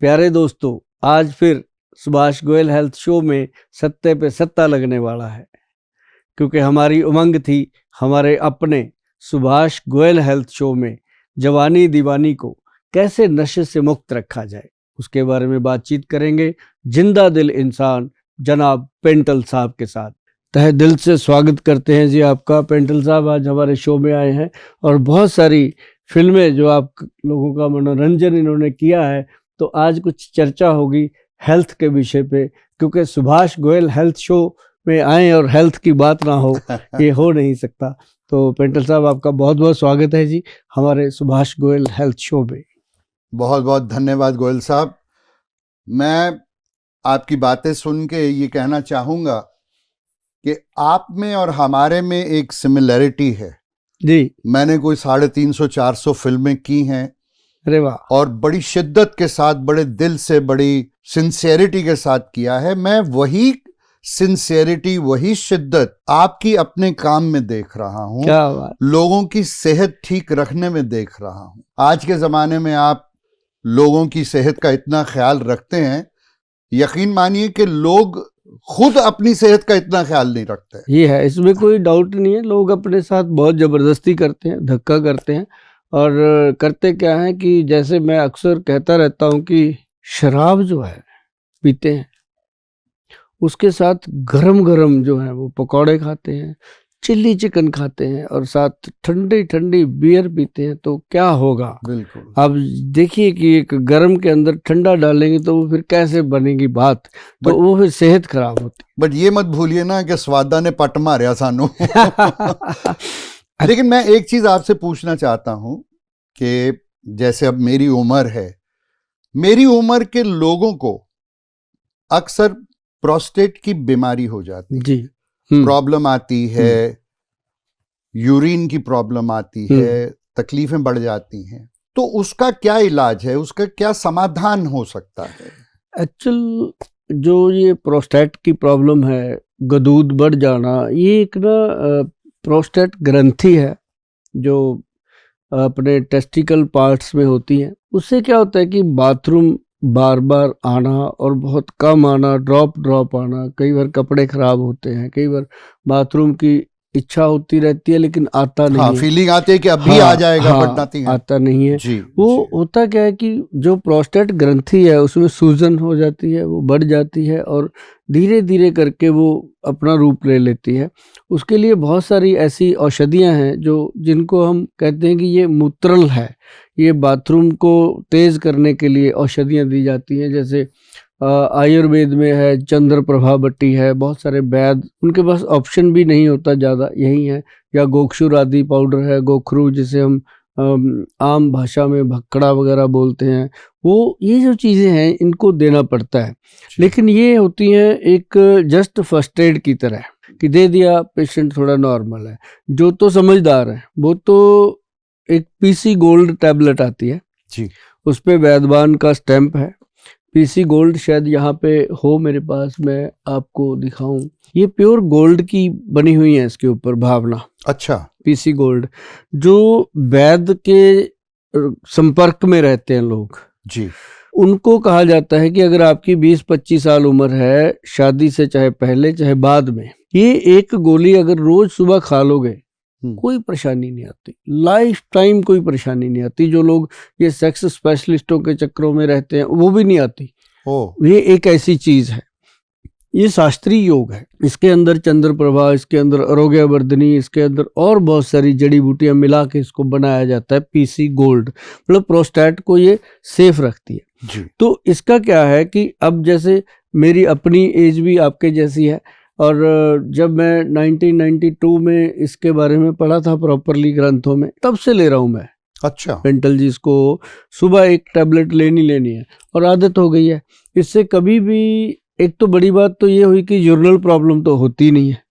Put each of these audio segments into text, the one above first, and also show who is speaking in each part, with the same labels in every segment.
Speaker 1: प्यारे दोस्तों, आज फिर सुभाष गोयल हेल्थ शो में सत्ते पे सत्ता लगने वाला है, क्योंकि हमारी उमंग थी हमारे अपने सुभाष गोयल हेल्थ शो में जवानी दीवानी को कैसे नशे से मुक्त रखा जाए, उसके बारे में बातचीत करेंगे जिंदा दिल इंसान जनाब पेंटल साहब के साथ। तहे दिल से स्वागत करते हैं जी आपका पेंटल साहब, आज हमारे शो में आए हैं और बहुत सारी फिल्में जो आप लोगों का मनोरंजन इन्होंने किया है, तो आज कुछ चर्चा होगी हेल्थ के विषय पे, क्योंकि सुभाष गोयल हेल्थ शो में आए और हेल्थ की बात ना हो ये हो नहीं सकता। तो पेंटल साहब आपका बहुत बहुत स्वागत है जी हमारे सुभाष गोयल हेल्थ शो में।
Speaker 2: बहुत बहुत धन्यवाद गोयल साहब। मैं आपकी बातें सुन के ये कहना चाहूँगा कि आप में और हमारे में एक सिमिलैरिटी है
Speaker 1: जी।
Speaker 2: मैंने कोई 350-400 फिल्में की हैं,
Speaker 1: अरे वाह,
Speaker 2: और बड़ी शिद्दत के साथ, बड़े दिल से, बड़ी सिंसियरिटी के साथ किया है। मैं वही सिंसियरिटी, वही शिद्दत आपकी अपने काम में देख रहा हूँ,
Speaker 1: क्या बात।
Speaker 2: लोगों की सेहत ठीक रखने में देख रहा हूँ। आज के ज़माने में आप लोगों की सेहत का इतना ख्याल रखते हैं, यकीन मानिए कि लोग खुद अपनी सेहत का इतना ख्याल नहीं रखते।
Speaker 1: ये है, इसमें कोई डाउट नहीं है। लोग अपने साथ बहुत ज़बरदस्ती करते हैं, धक्का करते हैं, और करते क्या है कि जैसे मैं अक्सर कहता रहता हूँ कि शराब जो है पीते हैं, उसके साथ गरम गरम जो है वो पकौड़े खाते हैं, चिल्ली चिकन खाते हैं, और साथ ठंडी ठंडी बियर पीते हैं, तो क्या होगा।
Speaker 2: बिल्कुल।
Speaker 1: अब देखिए कि एक गरम के अंदर ठंडा डालेंगे तो वो फिर कैसे बनेगी बात, तो वो फिर सेहत खराब होती।
Speaker 2: बट ये मत भूलिए ना कि स्वादा ने पट मारिया सानू। लेकिन मैं एक चीज आपसे पूछना चाहता हूं कि जैसे अब मेरी उम्र है, मेरी उम्र के लोगों को अक्सर प्रोस्टेट की बीमारी हो जाती है
Speaker 1: जी।
Speaker 2: प्रॉब्लम आती है, यूरिन की प्रॉब्लम आती है, तकलीफें बढ़ जाती हैं, तो उसका क्या इलाज है, उसका क्या समाधान हो सकता है?
Speaker 1: एक्चुअल जो ये प्रोस्टेट की प्रॉब्लम है, गदूद बढ़ जाना, ये एक ना प्रोस्टेट ग्रंथि है जो अपने टेस्टिकल पार्ट्स में होती है। उससे क्या होता है कि बाथरूम बार बार आना और बहुत कम आना, ड्रॉप आना, कई बार कपड़े खराब होते हैं, कई बार बाथरूम की इच्छा होती रहती है लेकिन आता नहीं है,
Speaker 2: फीलिंग आती है कि अभी आ जाएगा, बट नथिंग
Speaker 1: आता नहीं है।
Speaker 2: जी,
Speaker 1: वो होता क्या है कि जो प्रोस्टेट ग्रंथि है उसमें सूजन हो जाती है, वो बढ़ जाती है और धीरे धीरे करके वो अपना रूप ले लेती है। उसके लिए बहुत सारी ऐसी औषधियां हैं जो जिनको हम कहते हैं कि ये मूत्रल है, ये बाथरूम को तेज करने के लिए औषधियां दी जाती हैं। जैसे आयुर्वेद में है चंद्र प्रभा बट्टी है, बहुत सारे वैद्य, उनके पास ऑप्शन भी नहीं होता ज़्यादा, यही है, या गोक्षुर आदि पाउडर है, गोखरू जिसे हम आम भाषा में भक्कड़ा वगैरह बोलते हैं, वो ये जो चीज़ें हैं इनको देना पड़ता है। लेकिन ये होती हैं एक जस्ट फर्स्ट एड की तरह कि दे दिया, पेशेंट थोड़ा नॉर्मल है। जो तो समझदार है वो तो एक पीसी गोल्ड टैबलेट आती है
Speaker 2: जी,
Speaker 1: उस पे वैद्यवान का स्टैंप है। पीसी गोल्ड शायद यहाँ पे हो मेरे पास, मैं आपको दिखाऊं। ये प्योर गोल्ड की बनी हुई है, इसके ऊपर भावना।
Speaker 2: अच्छा।
Speaker 1: पीसी गोल्ड, जो वैद्य के संपर्क में रहते हैं लोग
Speaker 2: जी,
Speaker 1: उनको कहा जाता है कि अगर आपकी 20-25 साल उम्र है, शादी से चाहे पहले चाहे बाद में, ये एक गोली अगर रोज सुबह खा लोगे कोई परेशानी नहीं आती, लाइफ टाइम कोई परेशानी नहीं आती। जो लोग ये सेक्स स्पेशलिस्टों के चक्करों में रहते हैं वो भी नहीं आती। ये एक ऐसी चीज है, ये शास्त्रीय योग है। इसके अंदर चंद्र प्रभा, इसके अंदर आरोग्यवर्धिनी, इसके अंदर और बहुत सारी जड़ी बूटियां मिला के इसको बनाया जाता है पीसी गोल्ड। मतलब प्रोस्टेट को ये सेफ रखती है
Speaker 2: जी।
Speaker 1: तो इसका क्या है कि अब जैसे मेरी अपनी एज भी आपके जैसी है, और जब मैं 1992 में इसके बारे में पढ़ा था प्रॉपरली ग्रंथों में, तब से ले रहा हूँ मैं।
Speaker 2: अच्छा।
Speaker 1: पेंटल जी, इसको सुबह एक टैबलेट लेनी है और आदत हो गई है। इससे कभी भी, एक तो बड़ी बात तो ये हुई कि यूरिनल प्रॉब्लम तो होती नहीं है।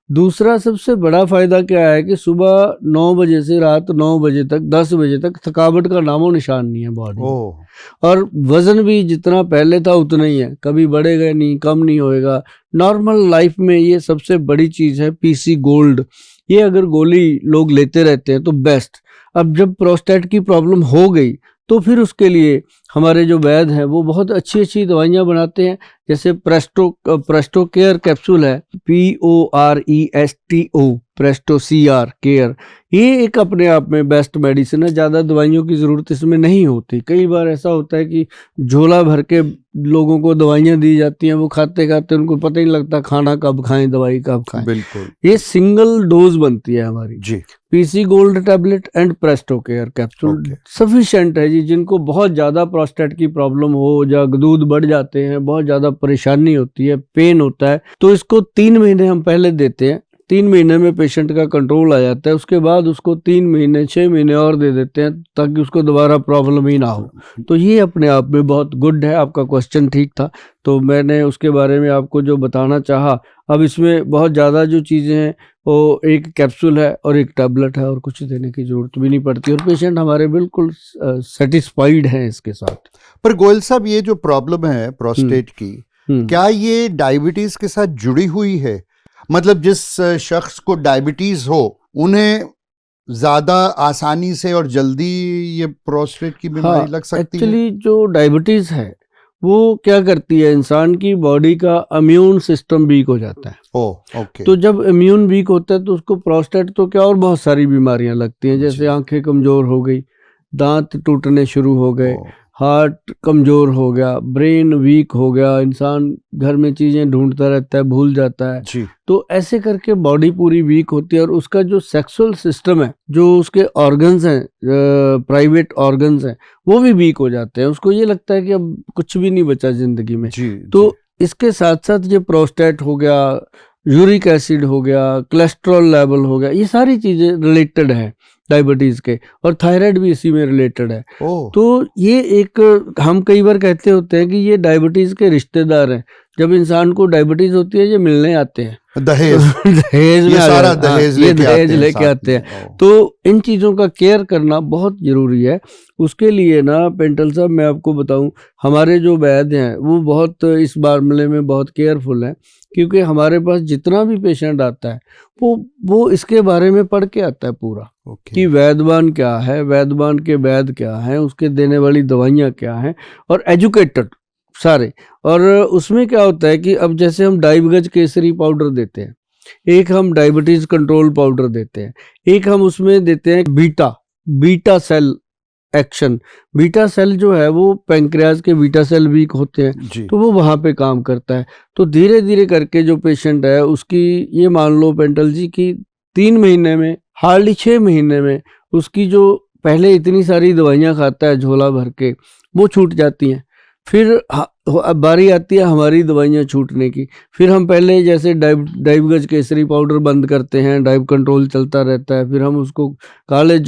Speaker 1: दूसरा सबसे बड़ा फायदा क्या है कि सुबह 9 बजे से रात 9 बजे तक, 10 बजे तक थकावट का नामो निशान नहीं है बॉडी में, और वजन भी जितना पहले था उतना ही है, कभी बढ़ेगा नहीं, कम नहीं होएगा। नॉर्मल लाइफ में ये सबसे बड़ी चीज है पीसी गोल्ड। ये अगर गोली लोग लेते रहते हैं तो बेस्ट। अब जब प्रोस्टेट की प्रॉब्लम हो गई तो फिर उसके लिए हमारे जो वैद्य हैं वो बहुत अच्छी अच्छी दवाइयाँ बनाते हैं। जैसे प्रेस्टो केयर कैप्सूल है, PORESTO, प्रेस्टो CR केयर, ये एक अपने आप में बेस्ट मेडिसिन है। ज़्यादा दवाइयों की ज़रूरत इसमें नहीं होती। कई बार ऐसा होता है कि झोला भर के लोगों को दवाइयाँ दी जाती हैं, वो खाते खाते उनको पता ही नहीं लगता खाना कब खाएं, दवाई कब खाएं।
Speaker 2: बिल्कुल,
Speaker 1: ये सिंगल डोज बनती है हमारी
Speaker 2: जी।
Speaker 1: PC gold tablet and Presto care capsule
Speaker 2: okay.
Speaker 1: Sufficient है जी। जिनको बहुत ज़्यादा प्रोस्टेट की प्रॉब्लम हो या दूध बढ़ जाते हैं, बहुत ज़्यादा परेशानी होती है, पेन होता है, तो इसको 3 महीने हम पहले देते हैं। 3 महीने में पेशेंट का कंट्रोल आ जाता है। उसके बाद उसको 3 महीने 6 महीने और दे देते हैं ताकि उसको दोबारा प्रॉब्लम ही ना हो। तो ये अपने आप में बहुत गुड है। आपका क्वेश्चन ठीक था, तो मैंने उसके बारे में आपको जो बताना चाहा। अब इसमें बहुत ज़्यादा जो चीज़ें हैं वो एक कैप्सूल है और एक टैबलेट है, और कुछ देने की ज़रूरत भी नहीं पड़ती, और पेशेंट हमारे बिल्कुल सेटिस्फाइड हैं इसके साथ।
Speaker 2: पर गोयल साहब, ये जो प्रॉब्लम है प्रोस्टेट की, क्या ये डायबिटीज के साथ जुड़ी हुई है? मतलब जिस शख्स को डायबिटीज हो उन्हें ज्यादा आसानी से और जल्दी ये प्रोस्टेट की बीमारी लग सकती है?
Speaker 1: एक्चुअली जो डायबिटीज है वो क्या करती है, इंसान की बॉडी का इम्यून सिस्टम वीक हो जाता है।
Speaker 2: ओके।
Speaker 1: तो जब इम्यून वीक होता है तो उसको प्रोस्टेट तो क्या और बहुत सारी बीमारियां लगती हैं। जैसे आंखें कमजोर हो गई, दांत टूटने शुरू हो गए, हार्ट कमजोर हो गया, ब्रेन वीक हो गया, इंसान घर में चीजें ढूंढता रहता है, भूल जाता है
Speaker 2: जी।
Speaker 1: तो ऐसे करके बॉडी पूरी वीक होती है। और उसका जो सेक्सुअल सिस्टम है, जो उसके ऑर्गन्स हैं, प्राइवेट ऑर्गन्स हैं, वो भी वीक हो जाते हैं। उसको ये लगता है कि अब कुछ भी नहीं बचा जिंदगी में। तो इसके साथ साथ ये प्रोस्टेट हो गया, यूरिक एसिड हो गया, कोलेस्ट्रॉल लेवल हो गया, ये सारी चीजें रिलेटेड है डायबिटीज के, और थायराइड भी इसी में रिलेटेड है। तो ये एक हम कई बार कहते होते हैं कि ये डायबिटीज के रिश्तेदार हैं। जब इंसान को डायबिटीज होती है ये मिलने आते हैं, दहेज में
Speaker 2: ये सारा
Speaker 1: दहेज लेके आते हैं। तो इन चीज़ों का केयर करना बहुत ज़रूरी है। उसके लिए ना पेंटल साहब, मैं आपको बताऊं, हमारे जो वैद्य हैं वो बहुत इस मामले में बहुत केयरफुल हैं, क्योंकि हमारे पास जितना भी पेशेंट आता है वो इसके बारे में पढ़ के आता है पूरा। कि वैद्यवान क्या है, वैद्यवान के वैद्य क्या हैं, उसके देने वाली दवाइयाँ क्या हैं, और एजुकेटेड सारे। और उसमें क्या होता है कि अब जैसे हम डाइबगज केसरी पाउडर देते हैं, एक हम डायबिटीज कंट्रोल पाउडर देते हैं, एक हम उसमें देते हैं beta cell action. Beta cell जो है वो पैंक्रियाज के बीटा सेल वीक होते हैं तो वो वहाँ पे काम करता है। तो धीरे धीरे करके जो पेशेंट है उसकी, ये मान लो पेंटल जी की 3 महीने में, हार्डली 6 महीने में उसकी जो पहले इतनी सारी दवाइयाँ खाता है झोला भर के, वो छूट जाती हैं। फिर अब बारी आती है हमारी दवाइयाँ छूटने की। फिर हम पहले जैसे डाइबगज केसरी पाउडर बंद करते हैं, डाइब कंट्रोल चलता रहता है। फिर हम उसको काले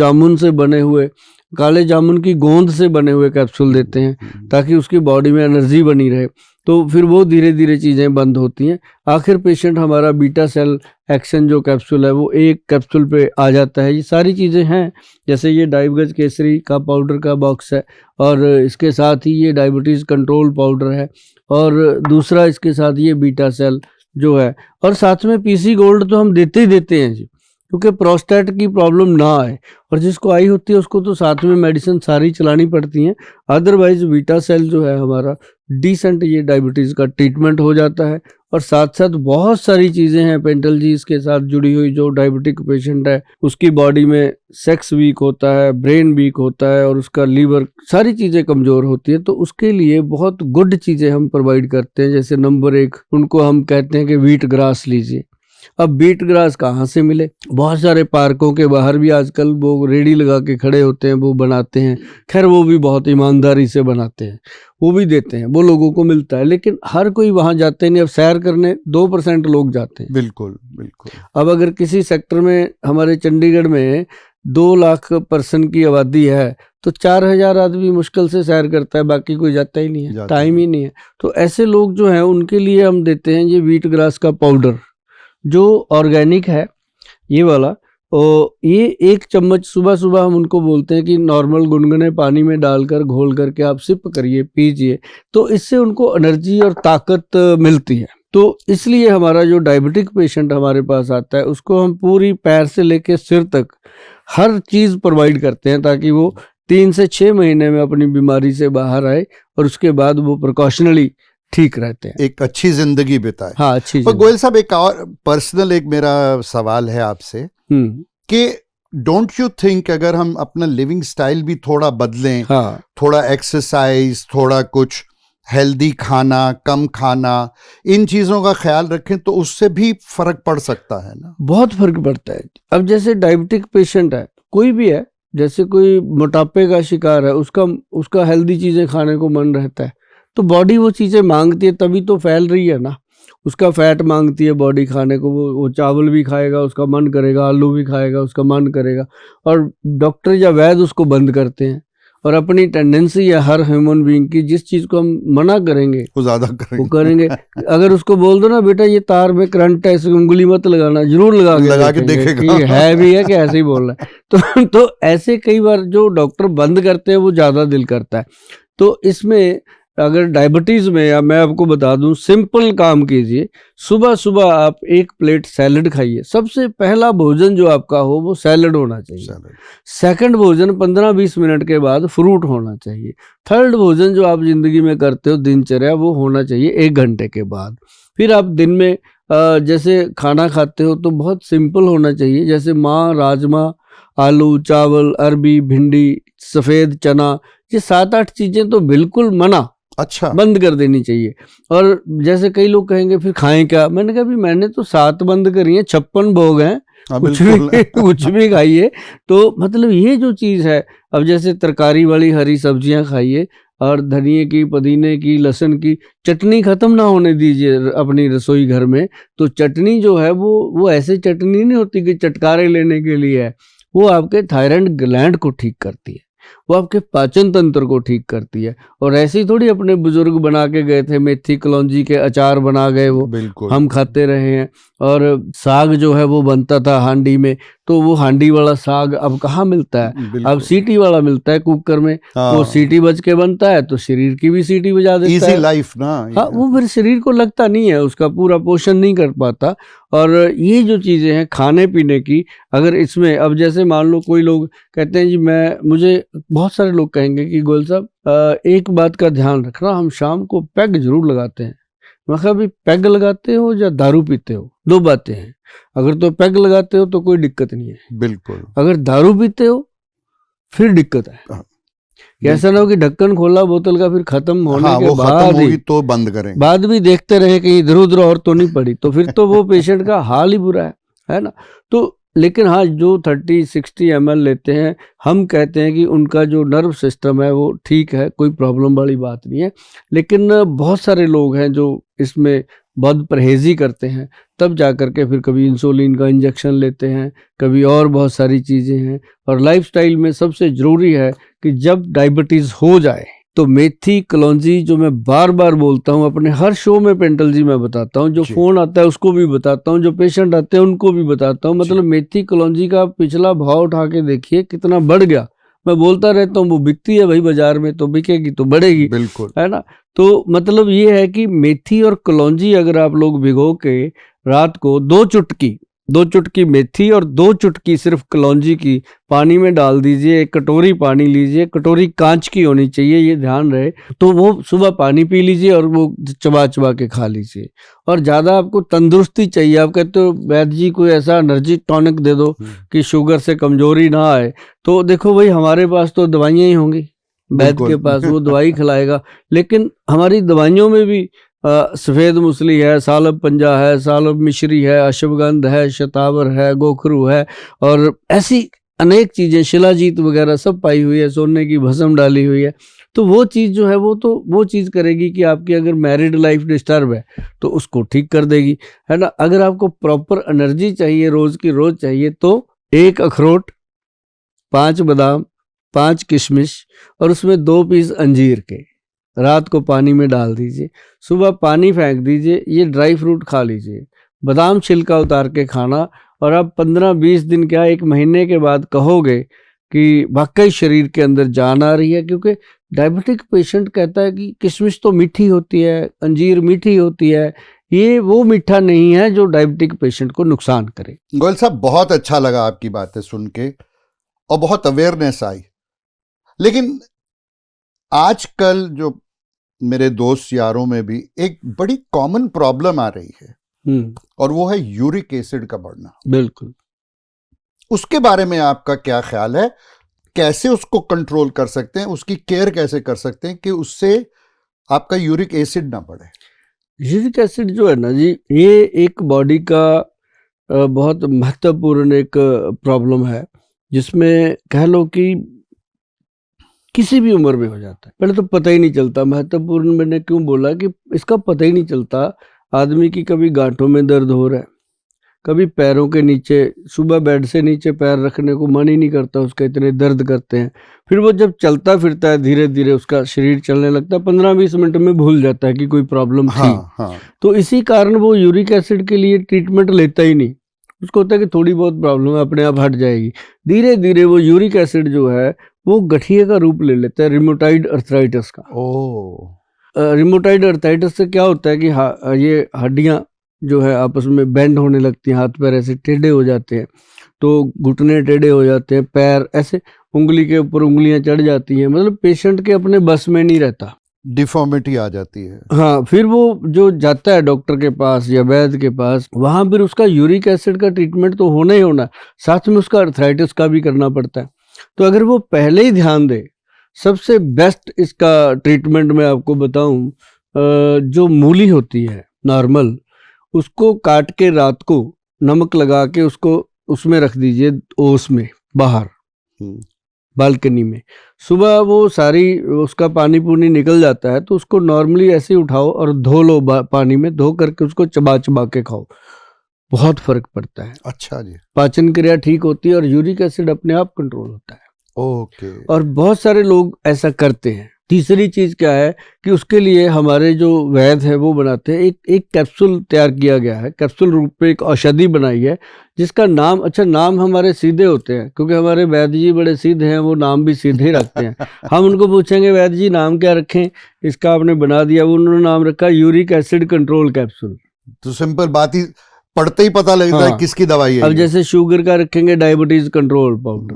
Speaker 1: जामुन की गोंद से बने हुए कैप्सूल देते हैं ताकि उसकी बॉडी में एनर्जी बनी रहे। तो फिर वो धीरे धीरे चीज़ें बंद होती हैं। आखिर पेशेंट हमारा बीटा सेल एक्शन जो कैप्सूल है वो एक कैप्सूल पे आ जाता है। ये सारी चीज़ें हैं, जैसे ये डाइबगज केसरी का पाउडर का बॉक्स है, और इसके साथ ही ये डायबिटीज़ कंट्रोल पाउडर है, और दूसरा इसके साथ ये बीटा सेल जो है, और साथ में PC गोल्ड तो हम देते ही देते हैं जी, क्योंकि प्रोस्टेट की प्रॉब्लम ना आए। और जिसको आई होती है उसको तो साथ में मेडिसिन सारी चलानी पड़ती हैं। अदरवाइज बीटा सेल जो है हमारा डिसेंट ये डायबिटीज़ का ट्रीटमेंट हो जाता है। और साथ साथ बहुत सारी चीज़ें हैं पेंटल जी इसके साथ जुड़ी हुई। जो डायबिटिक पेशेंट है उसकी बॉडी में सेक्स वीक होता है, ब्रेन वीक होता है, और उसका लीवर, सारी चीज़ें कमज़ोर होती है। तो उसके लिए बहुत गुड चीज़ें हम प्रोवाइड करते हैं। जैसे नंबर 1 उनको हम कहते हैं कि व्हीट ग्रास लीजिए। अब बीट ग्रास कहाँ से मिले? बहुत सारे पार्कों के बाहर भी आजकल वो रेडी लगा के खड़े होते हैं, वो बनाते हैं। खैर वो भी बहुत ईमानदारी से बनाते हैं, वो भी देते हैं, वो लोगों को मिलता है। लेकिन हर कोई वहाँ जाते नहीं। अब सैर करने 2% लोग जाते हैं।
Speaker 2: बिल्कुल बिल्कुल।
Speaker 1: अब अगर किसी सेक्टर में, हमारे चंडीगढ़ में 2 लाख पर्सन की आबादी है तो 4000 आदमी मुश्किल से सैर करता है, बाकी कोई जाता ही नहीं है, टाइम ही नहीं है। तो ऐसे लोग जो हैं उनके लिए हम देते हैं ये व्हीट ग्रास का पाउडर, जो ऑर्गेनिक है ये वाला। और ये 1 चम्मच सुबह सुबह हम उनको बोलते हैं कि नॉर्मल गुनगुने पानी में डालकर घोल करके आप सिप करिए, पीजिए, तो इससे उनको एनर्जी और ताकत मिलती है। तो इसलिए हमारा जो डायबिटिक पेशेंट हमारे पास आता है उसको हम पूरी पैर से लेकर सिर तक हर चीज़ प्रोवाइड करते हैं ताकि वो 3 से 6 महीने में अपनी बीमारी से बाहर आए और उसके बाद वो प्रिकॉशनली ठीक रहते हैं,
Speaker 2: एक अच्छी जिंदगी बिताए।
Speaker 1: हाँ अच्छी
Speaker 2: पर गोयल साहब, एक और पर्सनल एक मेरा सवाल है आपसे कि डोंट यू थिंक अगर हम अपना लिविंग स्टाइल भी थोड़ा बदलें,
Speaker 1: हाँ
Speaker 2: थोड़ा एक्सरसाइज, थोड़ा कुछ हेल्दी खाना, कम खाना, इन चीजों का ख्याल रखें तो उससे भी फर्क पड़ सकता है ना?
Speaker 1: बहुत फर्क पड़ता है। अब जैसे डायबिटिक पेशेंट है, कोई भी है, जैसे कोई मोटापे का शिकार है, उसका हेल्दी चीजें खाने को मन रहता है, तो बॉडी वो चीजें मांगती है, तभी तो फैल रही है ना। उसका फैट मांगती है बॉडी खाने को, वो चावल भी खाएगा उसका मन करेगा, आलू भी खाएगा उसका मन करेगा, और डॉक्टर या वैद्य उसको बंद करते हैं। और अपनी टेंडेंसी है हर ह्यूमन बीइंग की, जिस चीज को हम मना करेंगे
Speaker 2: वो ज्यादा
Speaker 1: वो करेंगे। अगर उसको बोल दो ना बेटा ये तार में करंट है, इसमें उंगली मत लगाना, जरूर लगा के देखेगा कि है भी है कि ऐसे ही बोल रहा है। तो ऐसे कई बार जो डॉक्टर बंद करते हैं वो ज्यादा दिल करता है। तो इसमें अगर डायबिटीज में, या मैं आपको बता दूं, सिंपल काम कीजिए, सुबह सुबह आप 1 प्लेट सैलड खाइए। सबसे पहला भोजन जो आपका हो वो सैलड होना चाहिए। सेकंड भोजन 15-20 मिनट के बाद फ्रूट होना चाहिए। थर्ड भोजन जो आप जिंदगी में करते हो दिनचर्या, वो होना चाहिए 1 घंटे के बाद। फिर आप दिन में जैसे खाना खाते हो तो बहुत सिंपल होना चाहिए, जैसे माँ, राजमा, आलू, चावल, अरबी, भिंडी, सफ़ेद चना, ये 7-8 चीज़ें तो बिल्कुल मना,
Speaker 2: अच्छा,
Speaker 1: बंद कर देनी चाहिए। और जैसे कई लोग कहेंगे फिर खाएं क्या, मैंने कहा भी मैंने तो 7 बंद करी हैं, 56 भोग हैं, कुछ भी खाइए। तो मतलब ये जो चीज़ है, अब जैसे तरकारी वाली हरी सब्जियां खाइए, और धनिए की, पुदीने की, लहसुन की चटनी ख़त्म ना होने दीजिए अपनी रसोई घर में। तो चटनी जो है वो ऐसे चटनी नहीं होती कि चटकारे लेने के लिए है, वो आपके थायराइड ग्लैंड को ठीक करती है, वो आपके पाचन तंत्र को ठीक करती है। और ऐसे ही थोड़ी अपने बुजुर्ग बना के गए थे, मेथी कलौंजी के अचार बना गए, वो
Speaker 2: बिल्कुल
Speaker 1: हम खाते रहे हैं। और साग जो है वो बनता था हांडी में, तो वो हांडी वाला साग अब कहाँ मिलता है, अब सीटी वाला मिलता है कुकर में। वो सीटी बज के बनता है तो शरीर की भी सीटी बजा देता है,
Speaker 2: इजी लाइफ ना।
Speaker 1: हाँ, वो फिर शरीर को लगता नहीं है, उसका पूरा पोषण नहीं कर पाता। और ये जो चीज़ें हैं खाने पीने की, अगर इसमें अब जैसे मान लो कोई लोग कहते हैं जी मुझे बहुत सारे लोग कहेंगे कि गोयल साहब एक बात का ध्यान रखना, हम शाम को पैग जरूर लगाते हैं। मैं कहा भी पैग लगाते हो या दारू पीते हो, 2 बातें हैं। अगर तो पैग लगाते हो तो कोई दिक्कत नहीं है,
Speaker 2: बिल्कुल।
Speaker 1: अगर दारू पीते हो फिर दिक्कत है। ऐसा ना हो कि ढक्कन खोला बोतल का, फिर खत्म होने के बाद ही
Speaker 2: तो बंद करें,
Speaker 1: बाद भी देखते रहे कहीं इधर उधर और तो नहीं पड़ी, तो फिर तो वो पेशेंट का हाल ही बुरा है ना। तो लेकिन हाँ, जो 30-60 ml लेते हैं, हम कहते हैं कि उनका जो नर्व सिस्टम है वो ठीक है, कोई प्रॉब्लम वाली बात नहीं है। लेकिन बहुत सारे लोग हैं जो इसमें बहुत परहेजी करते हैं, तब जा कर के फिर कभी इंसुलिन का इंजेक्शन लेते हैं, कभी और बहुत सारी चीज़ें हैं। और लाइफस्टाइल में सबसे ज़रूरी है कि जब डायबिटीज़ हो जाए तो मेथी कलौंजी, जो मैं बार बार बोलता हूँ अपने हर शो में, पेंटल जी मैं बताता हूँ, जो फ़ोन आता है उसको भी बताता हूँ, जो पेशेंट आते हैं उनको भी बताता हूँ। मतलब मेथी कलौंजी का पिछला भाव उठा के देखिए कितना बढ़ गया। मैं बोलता रहता हूँ वो बिकती है भाई बाजार में, तो बिकेगी तो बढ़ेगी,
Speaker 2: बिल्कुल,
Speaker 1: है ना। तो मतलब ये है कि मेथी और कलौंजी अगर आप लोग भिगो के रात को 2 चुटकी मेथी और 2 चुटकी सिर्फ कलौंजी की पानी में डाल दीजिए। 1 कटोरी पानी लीजिए, कटोरी कांच की होनी चाहिए, ये ध्यान रहे। तो वो सुबह पानी पी लीजिए और वो चबा चबा के खा लीजिए। और ज़्यादा आपको तंदुरुस्ती चाहिए, आप कहते हो वैद्य जी कोई ऐसा एनर्जी टॉनिक दे दो कि शुगर से कमजोरी ना आए, तो देखो भाई हमारे पास तो दवाइयाँ ही होंगी, वैद्य के पास वो दवाई खिलाएगा। लेकिन हमारी दवाइयों में भी सफ़ेद मूसली है, सालब पंजा है, सालब मिश्री है, अश्वगंध है, शतावर है, गोखरू है, और ऐसी अनेक चीज़ें, शिलाजीत वगैरह सब पाई हुई है, सोने की भस्म डाली हुई है। तो वो चीज़ जो है वो चीज़ करेगी कि आपकी अगर मैरिड लाइफ डिस्टर्ब है तो उसको ठीक कर देगी, है ना। अगर आपको प्रॉपर एनर्जी चाहिए, रोज़ की रोज़ चाहिए, तो 1 अखरोट, 5 बादाम, 5 किशमिश और उसमें 2 पीस अंजीर के रात को पानी में डाल दीजिए, सुबह पानी फेंक दीजिए, ये ड्राई फ्रूट खा लीजिए, बादाम छिलका उतार के खाना। और अब 15-20 दिन क्या 1 महीने के बाद कहोगे कि वाकई शरीर के अंदर जान आ रही है। क्योंकि डायबिटिक पेशेंट कहता है कि किशमिश तो मीठी होती है, अंजीर मीठी होती है, ये वो मीठा नहीं है जो डायबिटिक पेशेंट को नुकसान करे।
Speaker 2: गोयल साहब, बहुत अच्छा लगा आपकी बातें सुन के और बहुत अवेयरनेस आई। लेकिन आजकल जो मेरे दोस्त यारों में भी एक बड़ी कॉमन प्रॉब्लम आ रही है और वो है यूरिक एसिड का बढ़ना।
Speaker 1: बिल्कुल।
Speaker 2: उसके बारे में आपका क्या ख्याल है? कैसे उसको कंट्रोल कर सकते हैं, उसकी केयर कैसे कर सकते हैं कि उससे आपका यूरिक एसिड ना बढ़े?
Speaker 1: यूरिक एसिड जो है ना जी, ये एक बॉडी का बहुत महत्वपूर्ण एक प्रॉब्लम है, जिसमें कह लो कि किसी भी उम्र में हो जाता है। पहले तो पता ही नहीं चलता। महत्वपूर्ण मैंने क्यों बोला कि इसका पता ही नहीं चलता। आदमी की कभी गांठों में दर्द हो रहा है, कभी पैरों के नीचे, सुबह बेड से नीचे पैर रखने को मन ही नहीं करता उसका, इतने दर्द करते हैं। फिर वो जब चलता फिरता है, धीरे धीरे उसका शरीर चलने लगता है, 15-20 मिनट में भूल जाता है कि कोई प्रॉब्लम थी।
Speaker 2: हाँ।
Speaker 1: तो इसी कारण वो यूरिक एसिड के लिए ट्रीटमेंट लेता ही नहीं। उसको होता है कि थोड़ी बहुत प्रॉब्लम है, अपने आप हट जाएगी। धीरे धीरे वो यूरिक एसिड जो है वो गठिए का रूप ले लेता है, रिमोटाइड अर्थराइटिस का। रिमोटाइड अर्थराइटिस से क्या होता है कि ये हड्डियां जो है आपस में बेंड होने लगती हैं, हाथ पैर ऐसे टेढ़े हो जाते हैं, तो घुटने टेढ़े हो जाते हैं, पैर ऐसे उंगली के ऊपर उंगलियां चढ़ जाती हैं, मतलब पेशेंट के अपने बस में नहीं रहता,
Speaker 2: डिफॉर्मिटी आ जाती है।
Speaker 1: हाँ, फिर वो जो जाता है डॉक्टर के पास या वैद्य के पास, वहां फिर उसका यूरिक एसिड का ट्रीटमेंट तो होना ही होना, साथ में उसका अर्थराइटिस का भी करना पड़ता है। तो अगर वो पहले ही ध्यान दे, सबसे बेस्ट इसका ट्रीटमेंट मैं आपको बताऊं, जो मूली होती है नॉर्मल, उसको काट के रात को नमक लगा के उसको उसमें रख दीजिए, ओस में बाहर बालकनी में। सुबह वो सारी उसका पानी पूनी निकल जाता है, तो उसको नॉर्मली ऐसे ही उठाओ और धो लो, पानी में धो करके उसको चबा चबा के खाओ, बहुत फर्क पड़ता है।
Speaker 2: अच्छा जी।
Speaker 1: पाचन क्रिया ठीक होती है और यूरिक एसिड अपने आप कंट्रोल होता है।
Speaker 2: ओके।
Speaker 1: और बहुत सारे लोग ऐसा करते हैं। तीसरी चीज क्या है कि उसके लिए हमारे जो वैद्य है वो बनाते हैं, एक कैप्सूल तैयार किया गया है, कैप्सूल रूप में एक औषधि बनाई है, जिसका नाम, अच्छा नाम हमारे सीधे होते हैं क्योंकि हमारे वैद्य जी बड़े सीधे हैं, वो नाम भी सीधे ही रखते हैं। हम उनको पूछेंगे वैद्य जी नाम क्या रखें, इसका आपने बना दिया, वो उन्होंने नाम रखा यूरिक एसिड कंट्रोल कैप्सूल।
Speaker 2: तो सिंपल बात ही, पढ़ते ही पता लगता है किसकी दवाई है।
Speaker 1: अब जैसे शुगर का रखेंगे डायबिटीज कंट्रोल पाउडर,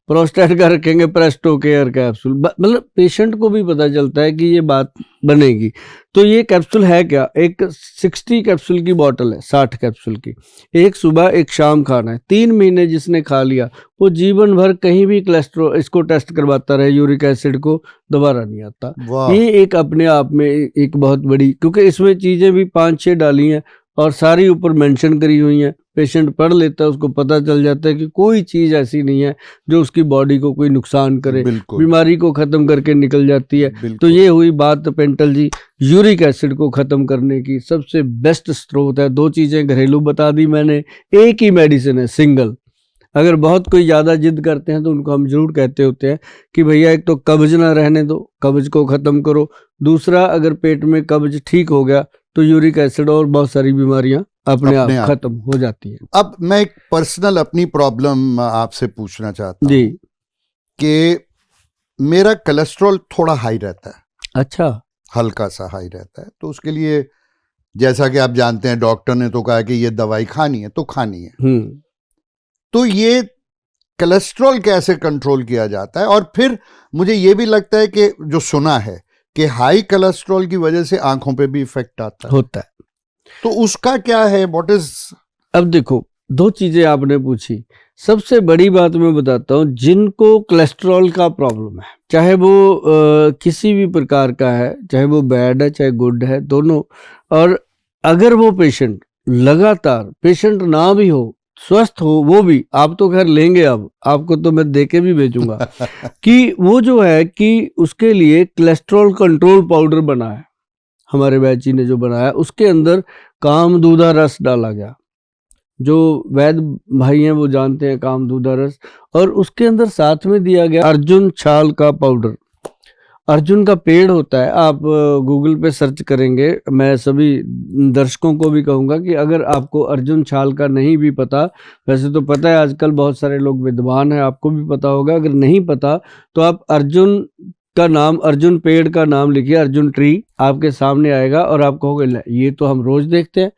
Speaker 1: प्रोस्टेट का रखेंगे प्रेस्टो केयर कैप्सूल, मतलब पेशेंट को भी पता चलता है कि ये बात बनेगी। तो ये कैप्सूल है क्या, एक 60 कैप्सूल की बोतल है, 60 कैप्सूल की, एक सुबह एक शाम खाना है। 3 महीने जिसने खा लिया वो जीवन भर कहीं भी कोलेस्ट्रॉल इसको टेस्ट करवाता रहे, यूरिक एसिड को दोबारा नहीं आता। ये एक अपने आप में एक बहुत बड़ी, क्योंकि इसमें चीजें भी 5-6 डाली हैं और सारी ऊपर मेंशन करी हुई हैं, पेशेंट पढ़ लेता है, उसको पता चल जाता है कि कोई चीज ऐसी नहीं है जो उसकी बॉडी को कोई नुकसान करे, बीमारी को खत्म करके निकल जाती है। तो ये हुई बात पेंटल जी, यूरिक एसिड को खत्म करने की सबसे बेस्ट स्रोत है। 2 चीजें घरेलू बता दी मैंने, एक ही मेडिसिन है सिंगल। अगर बहुत कोई ज़्यादा जिद करते हैं तो उनको हम जरूर कहते होते हैं कि भैया एक तो कब्ज ना रहने दो, कब्ज को ख़त्म करो, दूसरा अगर पेट में कब्ज ठीक हो गया तो यूरिक एसिड और बहुत सारी बीमारियां अपने आप खत्म हो जाती हैं।
Speaker 2: अब मैं एक पर्सनल अपनी प्रॉब्लम आपसे पूछना चाहता हूँ कि मेरा कोलेस्ट्रॉल थोड़ा हाई रहता है।
Speaker 1: अच्छा।
Speaker 2: हल्का सा हाई रहता है, तो उसके लिए जैसा कि आप जानते हैं डॉक्टर ने तो कहा कि ये दवाई खानी है तो खानी है। तो ये कोलेस्ट्रॉल कैसे कंट्रोल किया जाता है? और फिर मुझे ये भी लगता है कि जो सुना है कि हाई कोलेस्ट्रॉल की वजह से आंखों पे भी इफेक्ट होता है, तो उसका क्या है, व्हाट इज?
Speaker 1: अब देखो, 2 चीजें आपने पूछी। सबसे बड़ी बात मैं बताता हूँ, जिनको कोलेस्ट्रॉल का प्रॉब्लम है, चाहे वो किसी भी प्रकार का है, चाहे वो बैड है चाहे गुड है, दोनों, और अगर वो पेशेंट लगातार, पेशेंट ना भी हो, स्वस्थ हो, वो भी, आप तो खैर लेंगे, अब आपको तो मैं देके भी भेजूंगा कि वो जो है कि उसके लिए कोलेस्ट्रॉल कंट्रोल पाउडर बना है, हमारे वैद्य जी ने जो बनाया, उसके अंदर कामदूधा रस डाला गया। जो वैद्य भाई हैं वो जानते हैं कामदूधा रस, और उसके अंदर साथ में दिया गया अर्जुन छाल का पाउडर। अर्जुन का पेड़ होता है, आप गूगल पे सर्च करेंगे। मैं सभी दर्शकों को भी कहूँगा कि अगर आपको अर्जुन छाल का नहीं भी पता, वैसे तो पता है आजकल बहुत सारे लोग विद्वान हैं, आपको भी पता होगा, अगर नहीं पता तो आप अर्जुन का नाम, अर्जुन पेड़ का नाम लिखिए, अर्जुन ट्री आपके सामने आएगा और आप कहोगे ये तो हम रोज देखते हैं,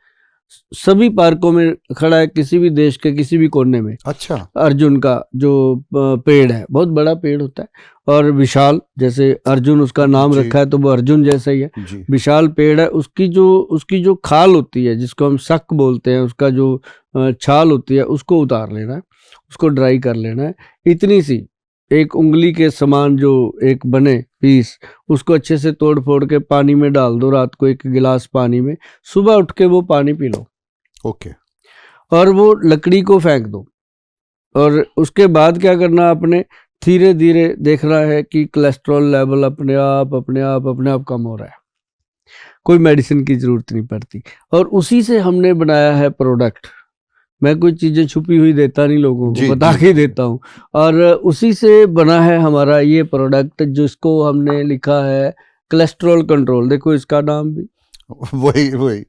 Speaker 1: सभी पार्कों में खड़ा है, किसी भी देश के किसी भी कोने में।
Speaker 2: अच्छा।
Speaker 1: अर्जुन का जो पेड़ है, बहुत बड़ा पेड़ होता है और विशाल, जैसे अर्जुन उसका नाम
Speaker 2: जी।
Speaker 1: रखा है तो वो अर्जुन जैसा ही है।
Speaker 2: जी।
Speaker 1: विशाल पेड़ है, उसकी जो खाल होती है, जिसको हम शक बोलते हैं, उसका जो छाल होती है, उसको उतार लेना है, उसको ड्राई कर लेना है। इतनी सी एक उंगली के समान जो एक बने पीस, उसको अच्छे से तोड़ फोड़ के पानी में डाल दो, रात को 1 गिलास पानी में, सुबह उठ के वो पानी पी लो।
Speaker 2: ओके।
Speaker 1: और वो लकड़ी को फेंक दो। और उसके बाद क्या करना, आपने धीरे धीरे देखना है कि कोलेस्ट्रॉल लेवल अपने आप कम हो रहा है, कोई मेडिसिन की जरूरत नहीं पड़ती। और उसी से हमने बनाया है प्रोडक्ट। मैं कोई चीज़ें छुपी हुई देता नहीं, लोगों को बता के देता हूँ। और उसी से बना है हमारा ये प्रोडक्ट, जिसको हमने लिखा है कोलेस्ट्रॉल कंट्रोल। देखो इसका नाम भी
Speaker 2: वही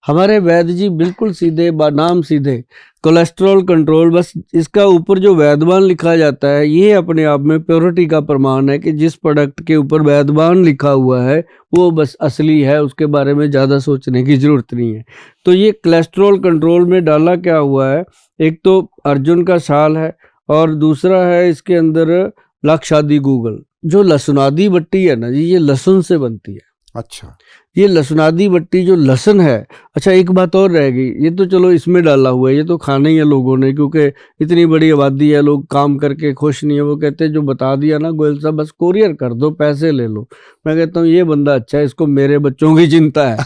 Speaker 1: हमारे वैद्य जी बिल्कुल सीधे, नाम सीधे, कोलेस्ट्रॉल कंट्रोल। बस इसका ऊपर जो वैद्यवान लिखा जाता है, ये अपने आप में प्योरिटी का प्रमाण है कि जिस प्रोडक्ट के ऊपर वैद्यवान लिखा हुआ है वो बस असली है, उसके बारे में ज़्यादा सोचने की ज़रूरत नहीं है। तो ये कोलेस्ट्रॉल कंट्रोल में डाला क्या हुआ है, एक तो अर्जुन का साल है और दूसरा है इसके अंदर लाक्षादी गूगल। जो लहसुनादी बट्टी है ना जी, ये लहसुन से बनती है।
Speaker 2: अच्छा।
Speaker 1: ये लहसुनादी बट्टी जो लहसुन है, अच्छा एक बात और रह गई, ये तो चलो इसमें डाला हुआ है, ये तो खाना ही है लोगों ने, क्योंकि इतनी बड़ी आबादी है, लोग काम करके खुश नहीं है। वो कहते हैं जो बता दिया ना गोयल साहब, बस कोरियर कर दो, पैसे ले लो। मैं कहता हूँ ये बंदा अच्छा है, इसको मेरे बच्चों की चिंता है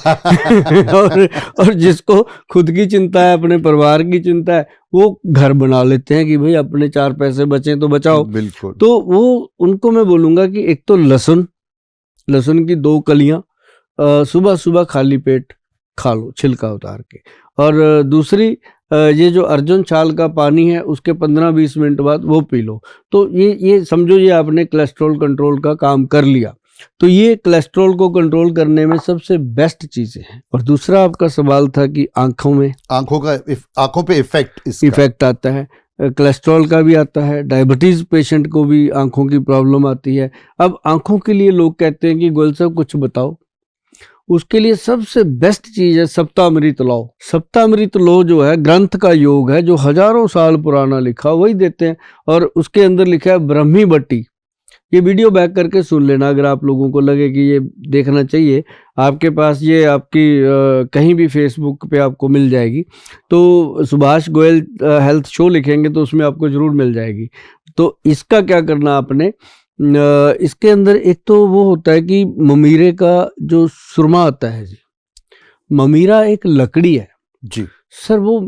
Speaker 1: और जिसको खुद की चिंता है, अपने परिवार की चिंता है, वो घर बना लेते हैं कि भाई अपने 4 पैसे बचे तो बचाओ।
Speaker 2: बिल्कुल।
Speaker 1: तो वो उनको मैं बोलूँगा कि एक तो लहसुन की 2 कलियाँ सुबह सुबह खाली पेट खा लो, छिलका उतार के। और दूसरी ये जो अर्जुन छाल का पानी है, उसके 15-20 मिनट बाद वो पी लो। तो ये समझो ये आपने कोलेस्ट्रॉल कंट्रोल का काम कर लिया। तो ये कोलेस्ट्रॉल को कंट्रोल करने में सबसे बेस्ट चीज़ें हैं। और दूसरा आपका सवाल था कि आंखों पे इफेक्ट आता है। कोलेस्ट्रॉल का भी आता है, डायबिटीज़ पेशेंट को भी आंखों की प्रॉब्लम आती है। अब आंखों के लिए लोग कहते हैं कि गोयल साहब कुछ बताओ। उसके लिए सबसे बेस्ट चीज़ है सप्तामृत लो। सप्तामृत लो जो है ग्रंथ का योग है, जो हजारों साल पुराना लिखा, वही देते हैं। और उसके अंदर लिखा है ब्रह्मी बट्टी। ये वीडियो बैक करके सुन लेना, अगर आप लोगों को लगे कि ये देखना चाहिए। आपके पास ये आपकी कहीं भी फेसबुक पे आपको मिल जाएगी। तो सुभाष गोयल हेल्थ शो लिखेंगे तो उसमें आपको ज़रूर मिल जाएगी। तो इसका क्या करना आपने, इसके अंदर एक तो वो होता है कि ममीरे का जो सुरमा आता है जी, ममीरा एक लकड़ी है
Speaker 2: जी
Speaker 1: सर, वो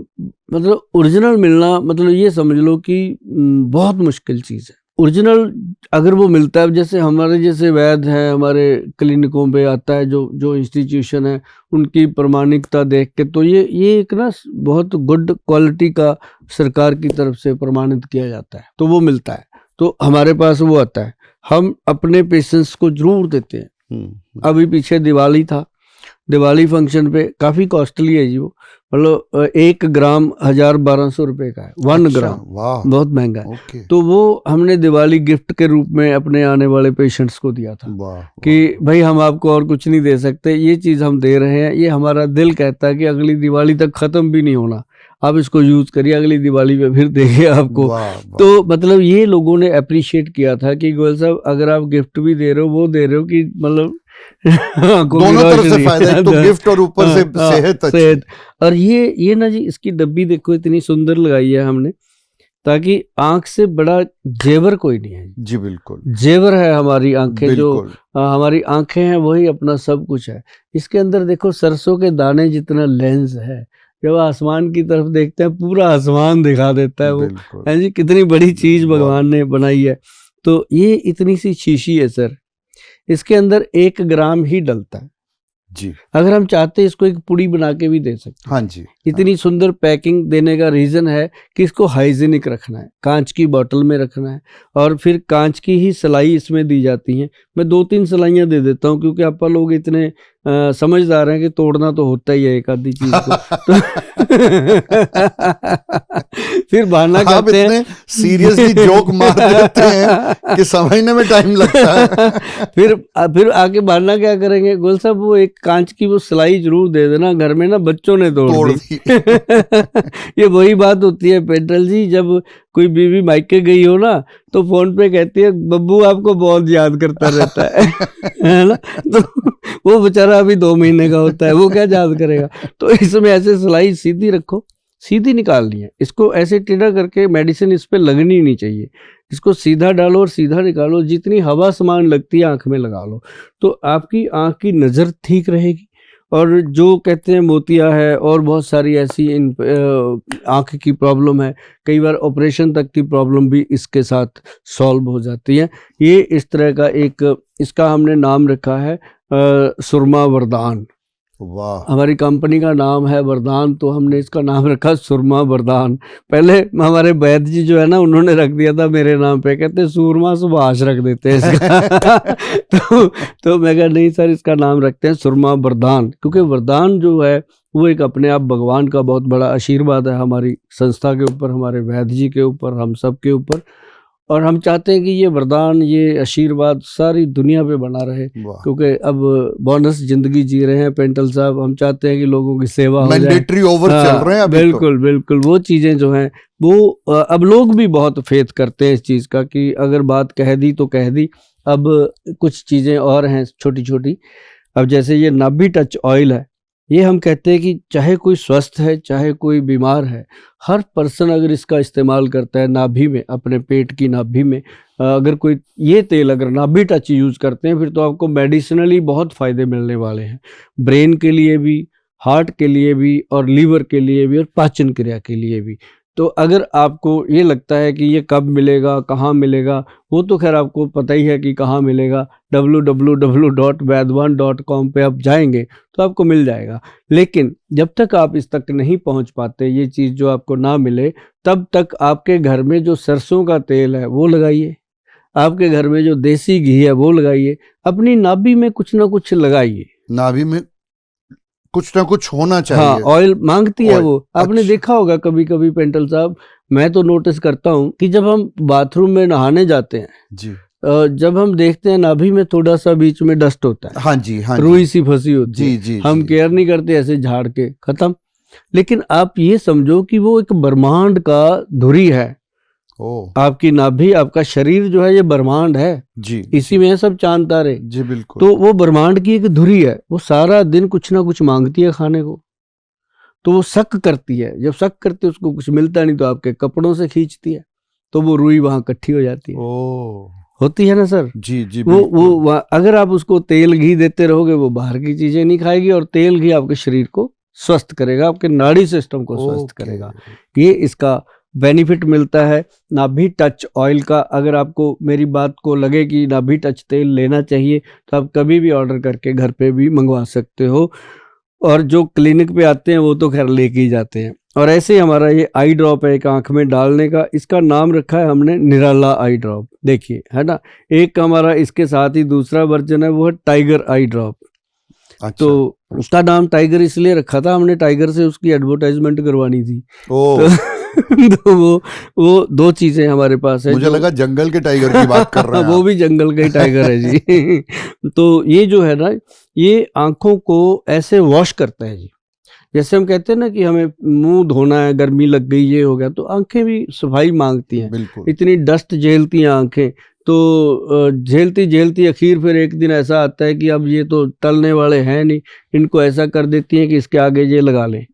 Speaker 1: मतलब ओरिजिनल मिलना, मतलब ये समझ लो कि बहुत मुश्किल चीज़ है। ओरिजिनल अगर वो मिलता है, जैसे हमारे जैसे वैद्य हैं, हमारे क्लिनिकों पे आता है जो इंस्टीट्यूशन है, उनकी प्रमाणिकता देख के, तो ये एक ना बहुत गुड क्वालिटी का सरकार की तरफ से प्रमाणित किया जाता है, तो वो मिलता है। तो हमारे पास वो आता है, हम अपने पेशेंट्स को जरूर देते हैं। अभी पीछे दिवाली था, दिवाली फंक्शन पे काफ़ी कॉस्टली है जी वो, मतलब 1 ग्राम 1000-1200 रुपये का है। 1 ग्राम बहुत महंगा है। तो वो हमने दिवाली गिफ्ट के रूप में अपने आने वाले पेशेंट्स को दिया था कि भाई हम आपको और कुछ नहीं दे सकते, ये चीज़ हम दे रहे हैं, ये हमारा दिल कहता है कि अगली दिवाली तक ख़त्म भी नहीं होना, आप इसको यूज़ करिए, अगली दिवाली पे फिर देंगे आपको। तो मतलब ये लोगों ने अप्रिशिएट किया था कि गोयल साहब अगर आप गिफ्ट भी दे रहे हो, वो दे रहे हो कि मतलब
Speaker 2: दोनों तरफ से फायदा है, तो गिफ्ट और ऊपर से सेहत।
Speaker 1: और ये ना जी, इसकी डब्बी देखो इतनी सुंदर लगाई है हमने, ताकि आंख से बड़ा जेवर कोई नहीं है
Speaker 2: जी। बिल्कुल
Speaker 1: जेवर है हमारी आंखें, जो हमारी आंखें हैं वही अपना सब कुछ है। इसके अंदर देखो सरसों के दाने जितना लेंस है, जब आसमान की तरफ देखते हैं पूरा आसमान दिखा देता है वो, है जी, कितनी बड़ी चीज भगवान ने बनाई है। तो ये इतनी सी शीशी है सर, इसके अंदर 1 ग्राम ही डलता है
Speaker 2: जी।
Speaker 1: अगर हम चाहते इसको एक पुड़ी बना के भी दे सकते हैं।
Speaker 2: हाँ जी।
Speaker 1: इतनी सुंदर पैकिंग देने का रीज़न है कि इसको हाइजीनिक रखना है, कांच की बोतल में रखना है, और फिर कांच की ही सिलाई इसमें दी जाती हैं। मैं 2-3 सिलाइयाँ दे देता हूँ, क्योंकि आप लोग इतने समझदार हैं कि तोड़ना तो होता ही है एक आधी चीज को। तो फिर बहाना
Speaker 2: आप
Speaker 1: करते हैं,
Speaker 2: इतने सीरियसली जोक मार देते हैं कि समझने में टाइम लगता है।
Speaker 1: फिर आके बहाना क्या करेंगे, गोल साहब वो एक कांच की वो सिलाई जरूर दे देना, घर में ना बच्चों ने तोड़ दी। ये वही बात होती है पेंटल जी, जब कोई बीवी मायके गई हो ना तो फोन पे कहती है बब्बू आपको बहुत याद करता रहता है ना। तो वो बेचारा अभी 2 महीने का होता है, वो क्या याद करेगा। तो इसमें ऐसे सिलाई सीधी रखो, सीधी निकालनी है, इसको ऐसे टेढ़ा करके मेडिसिन इस पे लगनी नहीं चाहिए, इसको सीधा डालो और सीधा निकालो, जितनी हवा समान लगती है आंख में लगा लो, तो आपकी आंख की नज़र ठीक रहेगी। और जो कहते हैं मोतिया है और बहुत सारी ऐसी आंख की प्रॉब्लम है, कई बार ऑपरेशन तक की प्रॉब्लम भी इसके साथ सॉल्व हो जाती है। ये इस तरह का एक, इसका हमने नाम रखा है सुरमा वरदान।
Speaker 2: वाह,
Speaker 1: हमारी कंपनी का नाम है वरदान, तो हमने इसका नाम रखा सुरमा वरदान। पहले हमारे वैद्य जी जो है ना, उन्होंने रख दिया था मेरे नाम पे, कहते सूरमा सुभाष रख देते हैं इसका। तो मैं कहा नहीं सर, इसका नाम रखते हैं सुरमा वरदान, क्योंकि वरदान जो है वो एक अपने आप भगवान का बहुत बड़ा आशीर्वाद है हमारी संस्था के ऊपर, हमारे वैद्य जी के ऊपर, हम सब के ऊपर। और हम चाहते हैं कि ये वरदान, ये आशीर्वाद सारी दुनिया पे बना रहे, क्योंकि अब बोनस जिंदगी जी रहे हैं पेंटल साहब, हम चाहते हैं कि लोगों की सेवा हो जाए।
Speaker 2: मैंडेटरी ओवर चल रहे हैं अभी।
Speaker 1: बिल्कुल बिल्कुल, वो चीज़ें जो हैं वो अब लोग भी बहुत फेथ करते हैं इस चीज़ का, कि अगर बात कह दी तो कह दी। अब कुछ चीज़ें और हैं छोटी छोटी, अब जैसे ये नाभि टच ऑयल है, ये हम कहते हैं कि चाहे कोई स्वस्थ है चाहे कोई बीमार है, हर पर्सन अगर इसका इस्तेमाल करता है नाभि में, अपने पेट की नाभि में, अगर कोई ये तेल अगर नाभि टच यूज़ करते हैं, फिर तो आपको मेडिसिनली बहुत फ़ायदे मिलने वाले हैं, ब्रेन के लिए भी, हार्ट के लिए भी, और लीवर के लिए भी, और पाचन क्रिया के लिए भी। तो अगर आपको ये लगता है कि ये कब मिलेगा, कहाँ मिलेगा, वो तो खैर आपको पता ही है कि कहाँ मिलेगा, www.vaidwan.com पे आप जाएंगे तो आपको मिल जाएगा। लेकिन जब तक आप इस तक नहीं पहुंच पाते, ये चीज़ जो आपको ना मिले, तब तक आपके घर में जो सरसों का तेल है वो लगाइए, आपके घर में जो देसी घी है वो लगाइए, अपनी नाभि में कुछ ना कुछ लगाइए।
Speaker 2: नाभि में कुछ ना कुछ होना चाहिए।
Speaker 1: हाँ, ऑयल मांगती है वो। आपने देखा होगा कभी कभी पेंटल साहब, मैं तो नोटिस करता हूँ कि जब हम बाथरूम में नहाने जाते हैं
Speaker 2: जी,
Speaker 1: जब हम देखते हैं नाभि में थोड़ा सा बीच में डस्ट होता है,
Speaker 2: हाँ जी, हाँ
Speaker 1: रुई सी फंसी होती
Speaker 2: जी,
Speaker 1: है,
Speaker 2: जी,
Speaker 1: हम केयर नहीं करते, ऐसे झाड़ के खत्म। लेकिन आप ये समझो कि वो एक ब्रह्मांड का धुरी है। आपकी नाभि, आपका शरीर जो है ये ब्रह्मांड है
Speaker 2: जी,
Speaker 1: इसी में है सब चांद तारे
Speaker 2: जी, बिल्कुल।
Speaker 1: तो वो ब्रह्मांड की एक धुरी है, वो सारा दिन कुछ ना कुछ मांगती है खाने को, तो वो शक करती है, जब शक करती है उसको कुछ मिलता नहीं तो आपके कपड़ों से खींचती है, तो वो रुई वहां इकट्ठी हो जाती है। होती है ना सर?
Speaker 2: जी, जी,
Speaker 1: वो अगर आप उसको तेल घी देते रहोगे, वो बाहर की चीजें नहीं खाएगी, और तेल घी आपके शरीर को स्वस्थ करेगा, आपके नाड़ी सिस्टम को स्वस्थ करेगा। ये इसका बेनिफिट मिलता है नाभि टच ऑयल का। अगर आपको मेरी बात को लगे कि नाभि टच तेल लेना चाहिए, तो आप कभी भी ऑर्डर करके घर पे भी मंगवा सकते हो, और जो क्लिनिक पे आते हैं वो तो खैर लेके ही जाते हैं। और ऐसे ही हमारा ये आई ड्रॉप है एक आंख में डालने का, इसका नाम रखा है हमने निराला आई ड्रॉप। देखिए, है ना, एक हमारा इसके साथ ही दूसरा वर्जन है, वो है टाइगर आई ड्रॉप। अच्छा। तो उसका नाम टाइगर इसलिए रखा था, हमने टाइगर से उसकी एडवर्टाइजमेंट करवानी थी। तो वो दो चीजें हमारे पास है।
Speaker 2: मुझे लगा जंगल के टाइगर की बात कर रहे हैं।
Speaker 1: वो भी जंगल का ही टाइगर है जी। तो ये जो है ना, ये आंखों को ऐसे वॉश करता है जी। जैसे हम कहते हैं ना कि हमें मुंह धोना है, गर्मी लग गई, ये हो गया, तो आंखें भी सफाई मांगती हैं। इतनी डस्ट झेलती हैं आंखें, तो झेलती झेलती आखिर फिर एक दिन ऐसा आता है कि अब ये तो टलने वाले हैं नहीं, इनको ऐसा कर देती हैं कि इसके आगे ये लगा लें,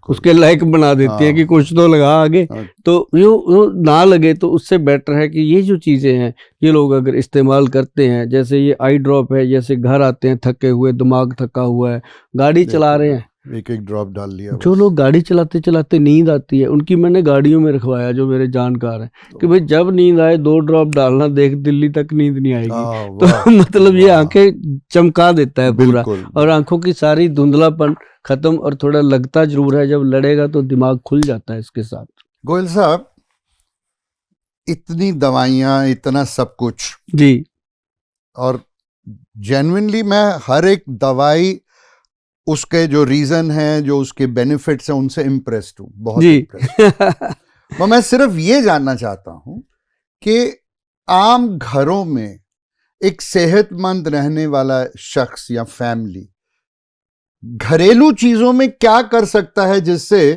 Speaker 1: उसके लायक बना देती है कि कुछ तो लगा आगे। तो यो ना लगे, तो उससे बेटर है कि ये जो चीज़ें हैं ये लोग अगर इस्तेमाल करते हैं, जैसे ये आई ड्रॉप है, जैसे घर आते हैं थके हुए, दिमाग थका हुआ है, गाड़ी चला रहे हैं, एक ड्रॉप डाल लिया। जो लोग गाड़ी चलाते चलाते नींद आती है, उनकी मैंने गाड़ियों में रखवाया, जो मेरे जानकार है, कि भाई जब नींद आए 2 ड्रॉप डालना, देख दिल्ली तक नींद नहीं आएगी। तो मतलब ये आंखें चमका देता है पूरा, और आंखों की सारी धुंधलापन खत्म, और थोड़ा लगता जरूर है जब लड़ेगा तो दिमाग खुल जाता है इसके साथ।
Speaker 2: गोयल साहब, इतनी दवाइयाँ, इतना सब कुछ जी, और जेन्युइनली मैं हर एक दवाई उसके जो रीजन है, जो उसके बेनिफिट्स हैं, उनसे इम्प्रेस्ड हूँ, बहुत
Speaker 1: जी
Speaker 2: इम्प्रेस्ड। मैं सिर्फ ये जानना चाहता हूं कि आम घरों में एक सेहतमंद रहने वाला शख्स या फैमिली घरेलू चीजों में क्या कर सकता है जिससे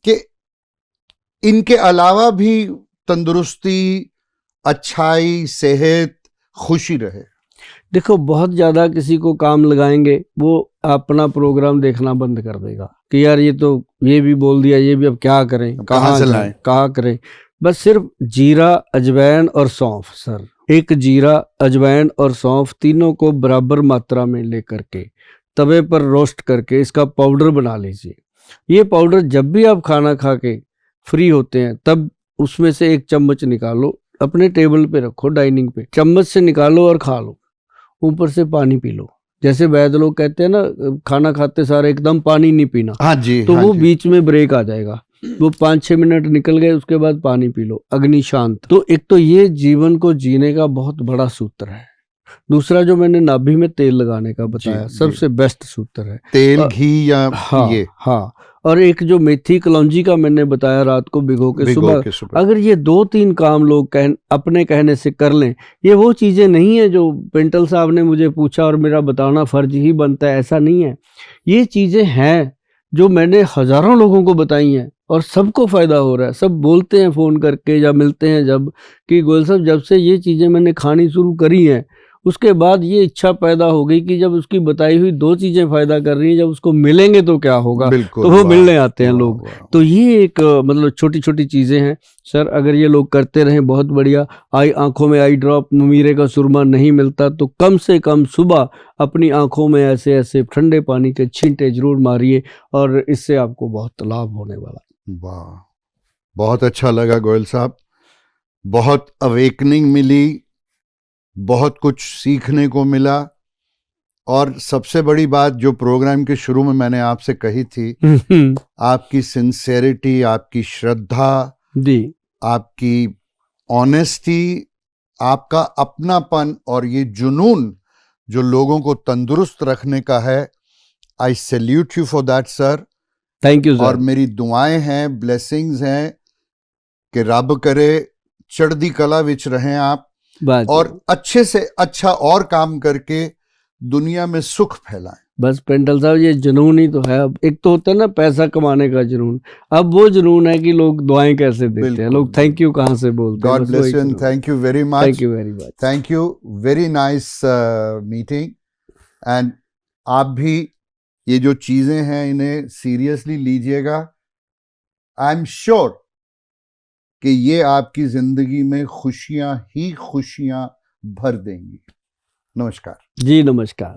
Speaker 2: कि इनके अलावा भी तंदुरुस्ती, अच्छाई, सेहत, खुशी रहे।
Speaker 1: देखो, बहुत ज़्यादा किसी को काम लगाएंगे, वो अपना प्रोग्राम देखना बंद कर देगा कि यार ये तो ये भी बोल दिया, ये भी अब क्या करें,
Speaker 2: कहाँ से लाएं?
Speaker 1: कहाँ करें। बस सिर्फ जीरा, अजवाइन और सौंफ, सर, एक जीरा, अजवाइन और सौंफ तीनों को बराबर मात्रा में लेकर के तवे पर रोस्ट करके इसका पाउडर बना लीजिए। ये पाउडर जब भी आप खाना खा के फ्री होते हैं तब उसमें से एक चम्मच निकालो, अपने टेबल पे रखो, डाइनिंग पे, चम्मच से निकालो और खा लो, ऊपर से पानी पी लो। जैसे वैद्य लोग कहते हैं ना, खाना खाते सारे एकदम पानी नहीं पीना,
Speaker 2: हाँ जी,
Speaker 1: तो
Speaker 2: हाँ
Speaker 1: वो
Speaker 2: जी।
Speaker 1: बीच में ब्रेक आ जाएगा, वो 5-6 मिनट निकल गए, उसके बाद पानी पी लो, अग्नि शांत। तो एक तो ये जीवन को जीने का बहुत बड़ा सूत्र है। दूसरा जो मैंने नाभि में तेल लगाने का बताया, सबसे बेस्ट सूत्र है,
Speaker 2: तेल, घी या
Speaker 1: हाँ
Speaker 2: ये,
Speaker 1: हाँ। और एक जो मेथी कलौंजी का मैंने बताया, रात को भिगो के सुबह, अगर ये 2-3 काम लोग अपने कहने से कर लें, ये वो चीजें नहीं है जो पेंटल साहब ने मुझे पूछा और मेरा बताना फर्ज ही बनता है, ऐसा नहीं है। ये चीजें हैं जो मैंने हजारों लोगों को बताई हैं और सबको फायदा हो रहा है। सब बोलते हैं फोन करके या मिलते हैं जब, कि गोयल साहब जब से ये चीजें मैंने खानी शुरू करी हैं, उसके बाद ये इच्छा पैदा हो गई कि जब उसकी बताई हुई 2 चीजें फायदा कर रही हैं, जब उसको मिलेंगे तो क्या होगा, तो वो मिलने आते हैं लोग। तो ये एक मतलब छोटी छोटी चीजें हैं सर, अगर ये लोग करते रहें बहुत बढ़िया। आंखों में आई ड्रॉप, ममीरे का सुरमा नहीं मिलता तो कम से कम सुबह अपनी आंखों में ऐसे ऐसे ठंडे पानी के छींटे जरूर मारिए और इससे आपको बहुत लाभ होने वाला।
Speaker 2: वाह, बहुत अच्छा लगा गोयल साहब, बहुत अवेकनिंग मिली, बहुत कुछ सीखने को मिला। और सबसे बड़ी बात जो प्रोग्राम के शुरू में मैंने आपसे कही थी, आपकी सिंसेरिटी, आपकी श्रद्धा
Speaker 1: जी,
Speaker 2: आपकी ऑनेस्टी, आपका अपनापन और ये जुनून जो लोगों को तंदुरुस्त रखने का है, आई salute you for that sir.
Speaker 1: Thank you sir.
Speaker 2: और मेरी दुआएं हैं, ब्लेसिंग्स हैं कि रब करे चढ़दी कला विच रहें आप और अच्छे से अच्छा और काम करके दुनिया में सुख फैलाएं।
Speaker 1: बस पेंटल साहब, ये जुनून ही तो है। अब एक तो होता है ना पैसा कमाने का जुनून, अब वो जुनून है कि लोग दुआएं कैसे देते हैं, लोग थैंक यू कहाँ से बोलते हैं।
Speaker 2: God bless you and thank you very much.
Speaker 1: Thank you very much.
Speaker 2: Thank you, very nice meeting. And आप भी ये जो चीजें हैं इन्हें सीरियसली लीजिएगा। आई एम श्योर कि ये आपकी जिंदगी में खुशियां ही खुशियां भर देंगी। नमस्कार जी,
Speaker 1: नमस्कार।